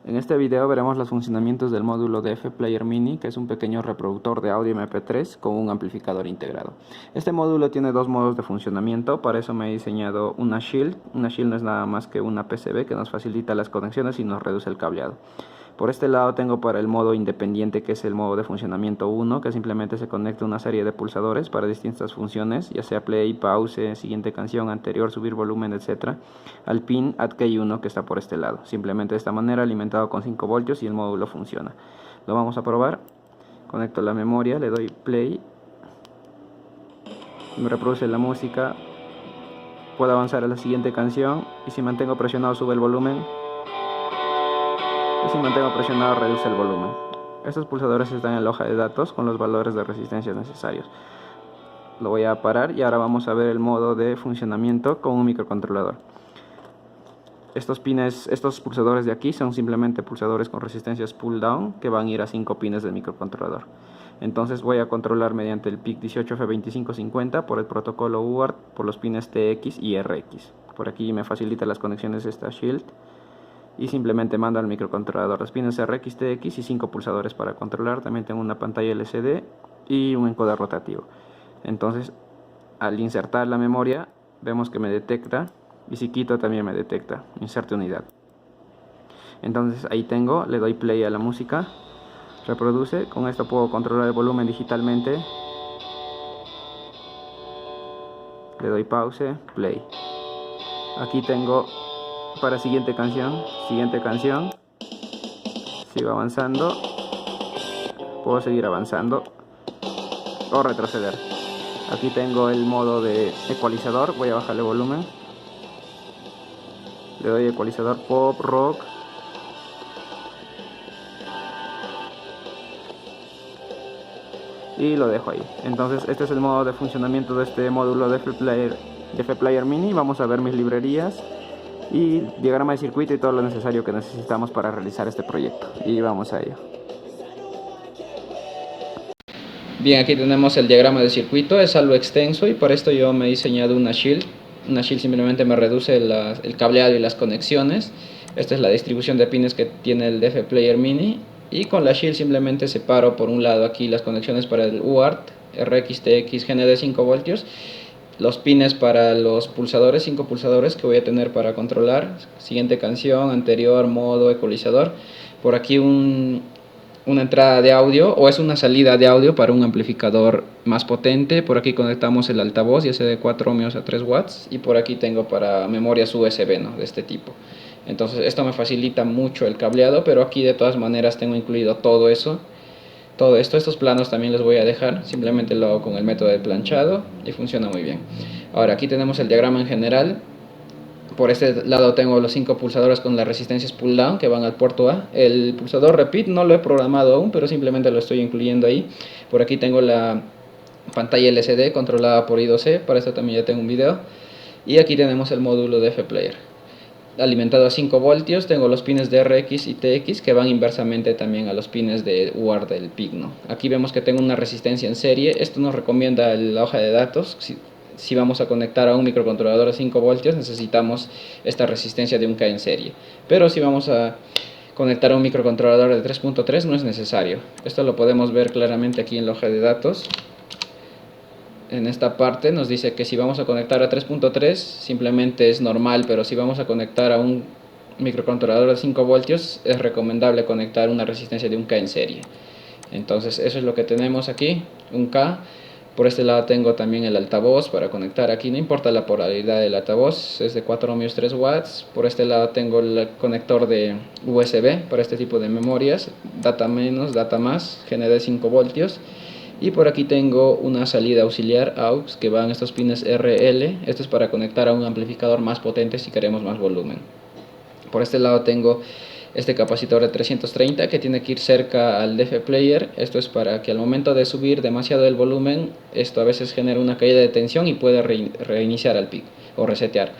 En este video veremos los funcionamientos del módulo DF Player Mini, que es un pequeño reproductor de audio MP3 con un amplificador integrado. Este módulo tiene dos modos de funcionamiento, para eso me he diseñado una Shield. Una Shield no es nada más que una PCB que nos facilita las conexiones y nos reduce el cableado. Por este lado tengo para el modo independiente, que es el modo de funcionamiento 1, que simplemente se conecta una serie de pulsadores para distintas funciones, ya sea play, pause, siguiente canción, anterior, subir volumen, etc. al pin ADKey1 que está por este lado. Simplemente de esta manera, alimentado con 5 voltios, y el módulo funciona. Lo vamos a probar. Conecto la memoria, le doy play, me reproduce la música, puedo avanzar a la siguiente canción y si mantengo presionado sube el volumen. Y si mantengo presionado reduce el volumen. Estos pulsadores están en la hoja de datos con los valores de resistencia necesarios. Lo voy a parar y ahora vamos a ver el modo de funcionamiento con un microcontrolador. Estos pulsadores de aquí son simplemente pulsadores con resistencias pull down que van a ir a 5 pines del microcontrolador. Entonces voy a controlar mediante el PIC 18F2550 por el protocolo UART por los pines TX y RX. Por aquí me facilita las conexiones esta Shield. Y simplemente mando al microcontrolador los pines RX, TX y 5 pulsadores para controlar. También tengo una pantalla LCD y un encoder rotativo. Entonces, al insertar la memoria, vemos que me detecta, y si quito también me detecta, inserte unidad. Entonces ahí tengo, le doy play a la música, reproduce. Con esto puedo controlar el volumen digitalmente. Le doy pause, play. Aquí tengo para siguiente canción, sigo avanzando, puedo seguir avanzando o retroceder. Aquí tengo el modo de ecualizador, voy a bajarle volumen, le doy ecualizador pop, rock, y lo dejo ahí. Entonces este es el modo de funcionamiento de este módulo de DF Player Mini. Vamos a ver mis librerías y diagrama de circuito y todo lo necesario que necesitamos para realizar este proyecto, y vamos a ello. Bien, aquí tenemos el diagrama de circuito, es algo extenso y para esto yo me he diseñado una Shield. Una Shield simplemente me reduce el cableado y las conexiones. Esta es la distribución de pines que tiene el DF Player Mini, y con la Shield simplemente separo por un lado aquí las conexiones para el UART, RX, TX, GND 5 voltios, los pines para los pulsadores, 5 pulsadores que voy a tener para controlar siguiente canción, anterior, modo, ecualizador. Por aquí una entrada de audio, o es una salida de audio para un amplificador más potente. Por aquí conectamos el altavoz, ya sea de 4 ohmios a 3 watts, y por aquí tengo para memorias USB, ¿no?, de este tipo. Entonces esto me facilita mucho el cableado, pero aquí de todas maneras tengo incluido todo eso. Todo esto, estos planos también los voy a dejar, simplemente lo hago con el método de planchado y funciona muy bien. Ahora aquí tenemos el diagrama en general. Por este lado tengo los 5 pulsadores con las resistencias pull down que van al puerto A. El pulsador repeat no lo he programado aún, pero simplemente lo estoy incluyendo ahí. Por aquí tengo la pantalla LCD controlada por I2C, para esto también ya tengo un video. Y aquí tenemos el módulo de F-Player alimentado a 5 voltios. Tengo los pines de RX y TX que van inversamente también a los pines de UART del PIC, ¿no? Aquí vemos que tengo una resistencia en serie. Esto nos recomienda la hoja de datos. Si vamos a conectar a un microcontrolador a 5 voltios necesitamos esta resistencia de un K en serie, pero si vamos a conectar a un microcontrolador de 3.3 no es necesario. Esto lo podemos ver claramente aquí en la hoja de datos. En esta parte nos dice que si vamos a conectar a 3.3 simplemente es normal, pero si vamos a conectar a un microcontrolador de 5 voltios es recomendable conectar una resistencia de un K en serie. Entonces eso es lo que tenemos aquí, un K. Por este lado tengo también el altavoz para conectar aquí, no importa la polaridad del altavoz, es de 4 ohmios 3 watts. Por este lado tengo el conector de USB para este tipo de memorias, data menos, data más, GND 5 voltios. Y por aquí tengo una salida auxiliar AUX que van estos pines RL. Esto es para conectar a un amplificador más potente si queremos más volumen. Por este lado tengo este capacitor de 330 que tiene que ir cerca al DF Player. Esto es para que al momento de subir demasiado el volumen, esto a veces genera una caída de tensión y puede reiniciar al PIC o resetear.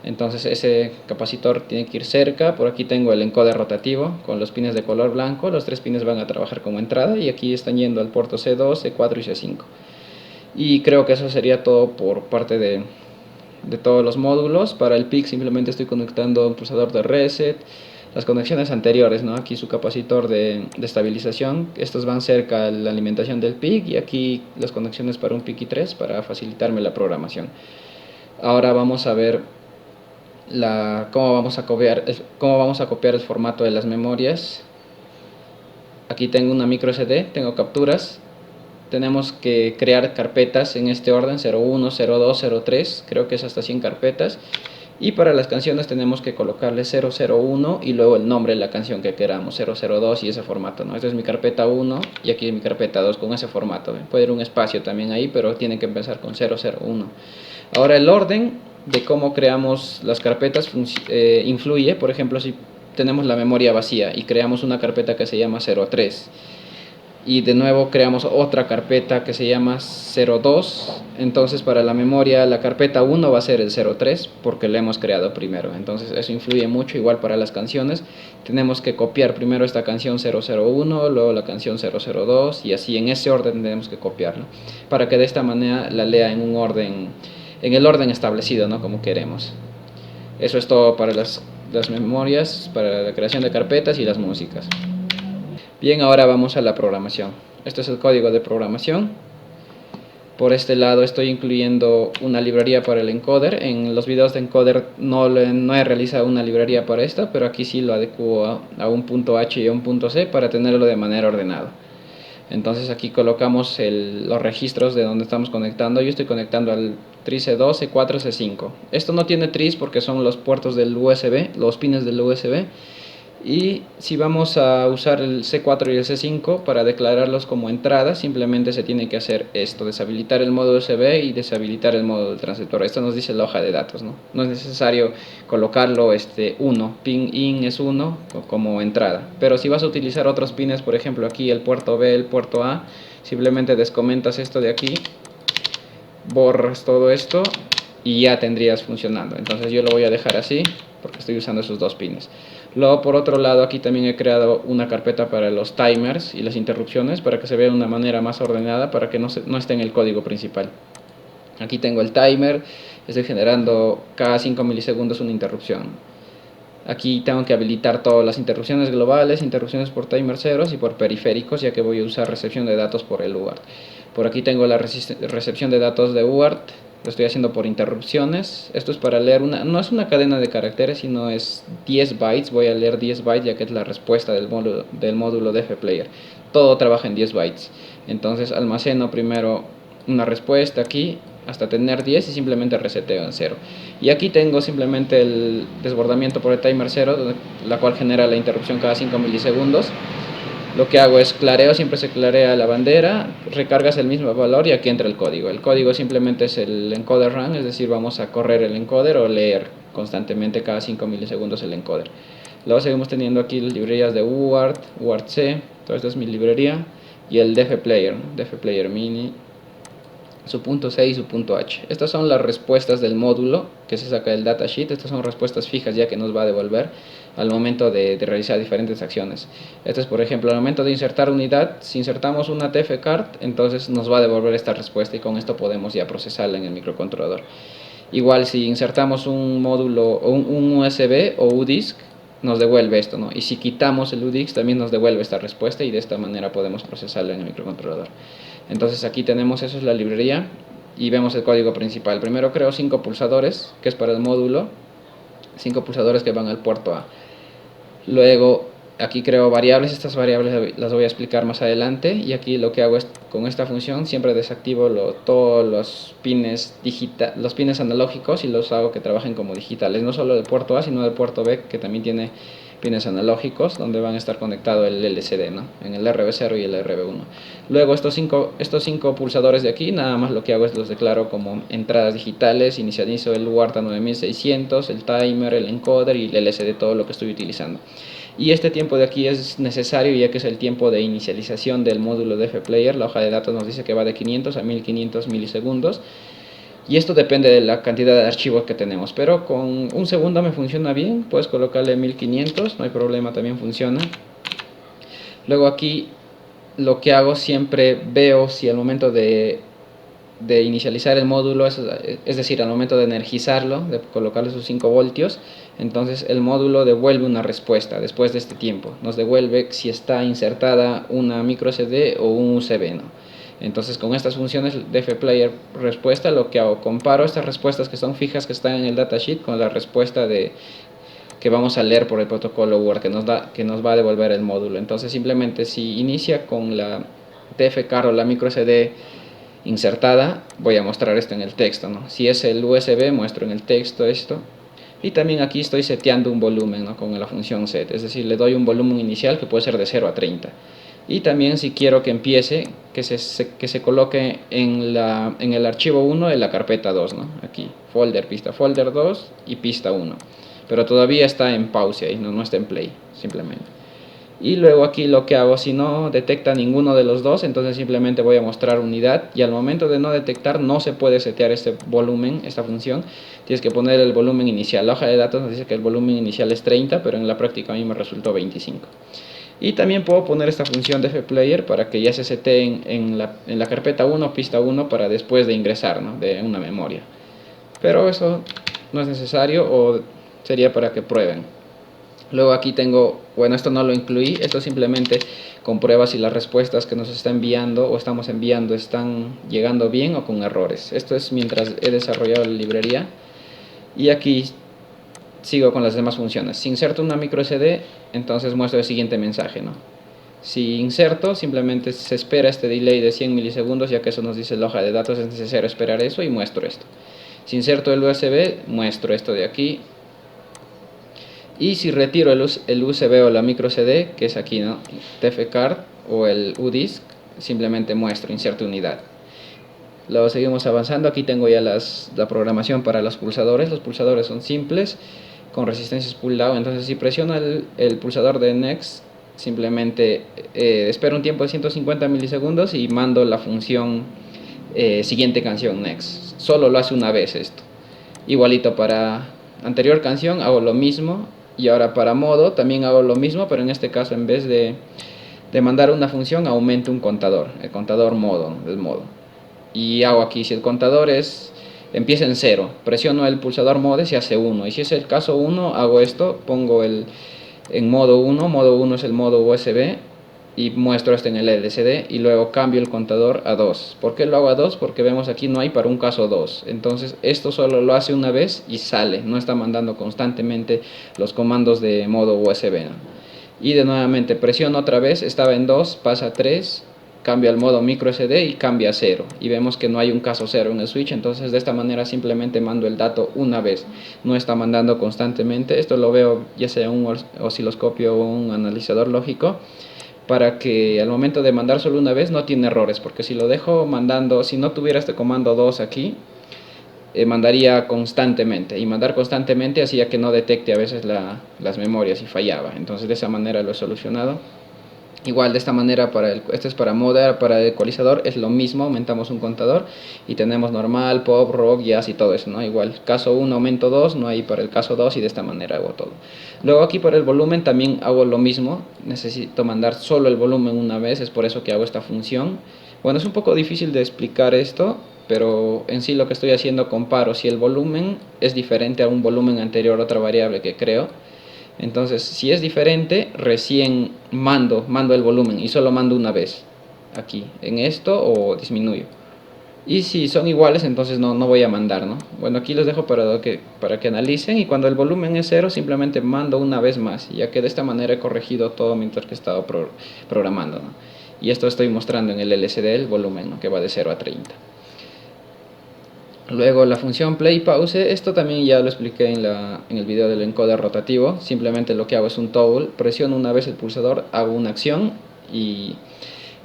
Entonces ese capacitor tiene que ir cerca. Por aquí tengo el encoder rotativo con los pines de color blanco. Los 3 pines van a trabajar como entrada y aquí están yendo al puerto C2, C4 y C5. Y creo que eso sería todo por parte de todos los módulos. Para el PIC simplemente estoy conectando un pulsador de reset, las conexiones anteriores, ¿no? Aquí su capacitor de estabilización, estos van cerca a la alimentación del PIC, y aquí las conexiones para un PIC y 3 para facilitarme la programación. Ahora vamos a ver cómo vamos a copiar el formato de las memorias. Aquí tengo una micro SD, tengo capturas. Tenemos que crear carpetas en este orden: 01, 02, 03, creo que es hasta 100 carpetas. Y para las canciones tenemos que colocarle 001 y luego el nombre de la canción que queramos, 002, y ese formato, ¿no? Esta es mi carpeta 1 y aquí es mi carpeta 2 con ese formato. Puede ir un espacio también ahí, pero tiene que empezar con 001. Ahora, el orden de cómo creamos las carpetas influye. Por ejemplo, si tenemos la memoria vacía y creamos una carpeta que se llama 03 y de nuevo creamos otra carpeta que se llama 02, entonces para la memoria la carpeta 1 va a ser el 03 porque la hemos creado primero. Entonces eso influye mucho. Igual para las canciones, tenemos que copiar primero esta canción 001, luego la canción 002, y así en ese orden tenemos que copiarlo para que de esta manera la lea en un orden, en el orden establecido, ¿no? Como queremos. Eso es todo para las memorias, para la creación de carpetas y las músicas. Bien, ahora vamos a la programación. Este es el código de programación. Por este lado estoy incluyendo una librería para el encoder. En los videos de encoder no he realizado una librería para esta, pero aquí sí lo adecuo a un punto H y a un punto C para tenerlo de manera ordenada. Entonces aquí colocamos los registros de donde estamos conectando. Yo estoy conectando al tris C2, C4, C5. Esto no tiene tris porque son los puertos del USB, los pines del USB. Y si vamos a usar el C4 y el C5 para declararlos como entrada, simplemente se tiene que hacer esto: deshabilitar el modo USB y deshabilitar el modo del transistor. Esto nos dice la hoja de datos, ¿no? No es necesario colocarlo 1, pin in es 1 como entrada. Pero si vas a utilizar otros pines, por ejemplo aquí el puerto B, el puerto A, simplemente descomentas esto de aquí, borras todo esto y ya tendrías funcionando. Entonces yo lo voy a dejar así porque estoy usando esos dos pines. Luego, por otro lado, aquí también he creado una carpeta para los timers y las interrupciones para que se vea de una manera más ordenada, para que no esté en el código principal. Aquí tengo el timer, estoy generando cada 5 milisegundos una interrupción. Aquí tengo que habilitar todas las interrupciones globales, interrupciones por timer ceros y por periféricos, ya que voy a usar recepción de datos por el UART. Por aquí tengo la recepción de datos de UART. Lo estoy haciendo por interrupciones. Esto es para leer no es una cadena de caracteres, sino es 10 bytes. Voy a leer 10 bytes ya que es la respuesta del módulo dfplayer. Todo trabaja en 10 bytes. Entonces almaceno primero una respuesta aquí hasta tener 10 y simplemente reseteo en 0. Y aquí tengo simplemente el desbordamiento por el timer 0, la cual genera la interrupción cada 5 milisegundos. Lo que hago es clareo, siempre se clarea la bandera, recargas el mismo valor y aquí entra el código. El código simplemente es el encoder run, es decir, vamos a correr el encoder o leer constantemente cada 5 milisegundos el encoder. Luego seguimos teniendo aquí las librerías de UART, UART-C, toda esta es mi librería, y el dfplayer mini, su punto C y su punto H. Estas son las respuestas del módulo que se saca del datasheet. Estas son respuestas fijas ya que nos va a devolver al momento de realizar diferentes acciones. Este es, por ejemplo, al momento de insertar unidad. Si insertamos una TF-card, entonces nos va a devolver esta respuesta y con esto podemos ya procesarla en el microcontrolador. Igual si insertamos un módulo o un USB o UDISC, nos devuelve esto, ¿no? Y si quitamos el UDISC también nos devuelve esta respuesta y de esta manera podemos procesarla en el microcontrolador. Entonces aquí tenemos, eso es la librería y vemos el código principal. Primero creo 5 pulsadores, que es para el módulo, 5 pulsadores que van al puerto A. Luego aquí creo variables, estas variables las voy a explicar más adelante, y aquí lo que hago es, con esta función siempre desactivo todos los pines analógicos y los hago que trabajen como digitales, no solo del puerto A sino del puerto B, que también tiene pines analógicos donde van a estar conectados el LCD, ¿no? En el RB0 y el RB1. Luego estos cinco pulsadores de aquí, nada más lo que hago es los declaro como entradas digitales, inicializo el UART a 9600, el timer, el encoder y el LCD, todo lo que estoy utilizando. Y este tiempo de aquí es necesario ya que es el tiempo de inicialización del módulo dfplayer. La hoja de datos nos dice que va de 500 a 1500 milisegundos. Y esto depende de la cantidad de archivos que tenemos, pero con un segundo me funciona bien. Puedes colocarle 1500, no hay problema, también funciona. Luego aquí lo que hago, siempre veo si al momento de de inicializar el módulo, es decir, al momento de energizarlo, de colocarle sus 5 voltios, entonces el módulo devuelve una respuesta después de este tiempo. Nos devuelve si está insertada una micro SD o un USB, ¿no? Entonces con estas funciones de dfplayer respuesta, lo que hago, comparo estas respuestas que son fijas, que están en el datasheet, con la respuesta que vamos a leer por el protocolo Word, que nos va a devolver el módulo. Entonces simplemente si inicia con la dfcar o la micro SD insertada, voy a mostrar esto en el texto, ¿no? Si es el USB, muestro en el texto esto. Y también aquí estoy seteando un volumen, ¿no? Con la función set, es decir, le doy un volumen inicial que puede ser de 0 a 30. Y también si quiero que empiece, que se coloque en el archivo 1 de la carpeta 2, ¿no? Aquí, folder, pista folder 2 y pista 1. Pero todavía está en pause ahí, no está en play, simplemente. Y luego aquí lo que hago, si no detecta ninguno de los dos, entonces simplemente voy a mostrar unidad, y al momento de no detectar no se puede setear este volumen, esta función, tienes que poner el volumen inicial. La hoja de datos nos dice que el volumen inicial es 30, pero en la práctica a mí me resultó 25. Y también puedo poner esta función de dfplayer para que ya se setee en la carpeta 1, pista 1, para después de ingresar, ¿no? De una memoria. Pero eso no es necesario, o sería para que prueben. Luego aquí tengo, bueno, esto no lo incluí, esto simplemente comprueba si las respuestas que nos está enviando o estamos enviando están llegando bien o con errores. Esto es mientras he desarrollado la librería. Y aquí sigo con las demás funciones. Si inserto una micro SD, entonces muestro el siguiente mensaje, ¿no? Si inserto, simplemente se espera este delay de 100 milisegundos, ya que eso nos dice la hoja de datos, es necesario esperar eso, y muestro esto. Si inserto el USB, muestro esto de aquí. Y si retiro el USB o la micro CD, que es aquí, ¿no? dfcard o el UDISC, simplemente muestro, inserto unidad. Luego seguimos avanzando. Aquí tengo ya la programación para los pulsadores. Los pulsadores son simples, con resistencias pull down. Entonces si presiono el pulsador de next, simplemente espero un tiempo de 150 milisegundos y mando la función siguiente canción next. Solo lo hace una vez esto. Igualito para anterior canción hago lo mismo. Y ahora para modo también hago lo mismo, pero en este caso en vez de mandar una función, aumento un contador, el contador modo, del modo. Y hago aquí, si el contador empieza en 0, presiono el pulsador mode y se hace 1. Y si es el caso 1, hago esto, pongo en modo 1 es el modo USB, y muestro esto en el LCD, y luego cambio el contador a 2. ¿Por qué lo hago a 2? Porque vemos aquí no hay para un caso 2. Entonces esto solo lo hace una vez y sale, no está mandando constantemente los comandos de modo USB, ¿no? Y de nuevamente presiono otra vez, estaba en 2, pasa a 3, cambia al modo micro SD y cambia a 0. Y vemos que no hay un caso 0 en el switch, entonces de esta manera simplemente mando el dato una vez, no está mandando constantemente. Esto lo veo ya sea un osciloscopio o un analizador lógico, para que al momento de mandar solo una vez no tiene errores, porque si lo dejo mandando, si no tuviera este comando 2 aquí, mandaría constantemente, y mandar constantemente hacía que no detecte a veces las memorias y fallaba. Entonces de esa manera lo he solucionado. Igual de esta manera, este es para modder, para el ecualizador es lo mismo, aumentamos un contador y tenemos normal, pop, rock, jazz y todo eso, ¿no? Igual, caso 1 aumento 2, no hay para el caso 2, y de esta manera hago todo. Luego aquí para el volumen también hago lo mismo, necesito mandar solo el volumen una vez, es por eso que hago esta función. Bueno, es un poco difícil de explicar esto, pero en sí lo que estoy haciendo, comparo si el volumen es diferente a un volumen anterior, otra variable que creo. Entonces, si es diferente, recién mando el volumen, y solo mando una vez, aquí, en esto, o disminuyo. Y si son iguales, entonces no voy a mandar, ¿no? Bueno, aquí les dejo para que analicen, y cuando el volumen es 0, simplemente mando una vez más, ya que de esta manera he corregido todo mientras que he estado programando, ¿no? Y esto estoy mostrando en el LCD, el volumen, ¿no? Que va de 0 a 30. Luego la función play pause, esto también ya lo expliqué en el video del encoder rotativo. Simplemente lo que hago es un toggle, presiono una vez el pulsador, hago una acción y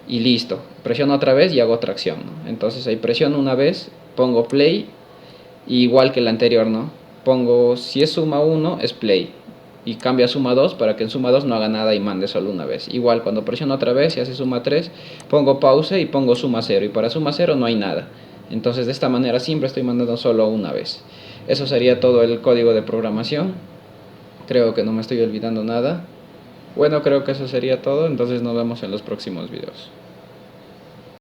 listo. Presiono otra vez y hago otra acción, ¿no? Entonces ahí presiono una vez, pongo play, igual que el anterior, ¿no? Pongo, si es suma 1 es play, y cambio a suma 2 para que en suma 2 no haga nada y mande solo una vez. Igual cuando presiono otra vez y hace suma 3, pongo pause y pongo suma 0, y para suma 0 no hay nada. Entonces de esta manera siempre estoy mandando solo una vez. Eso sería todo el código de programación. Creo que no me estoy olvidando nada. Bueno, creo que eso sería todo. Entonces nos vemos en los próximos videos.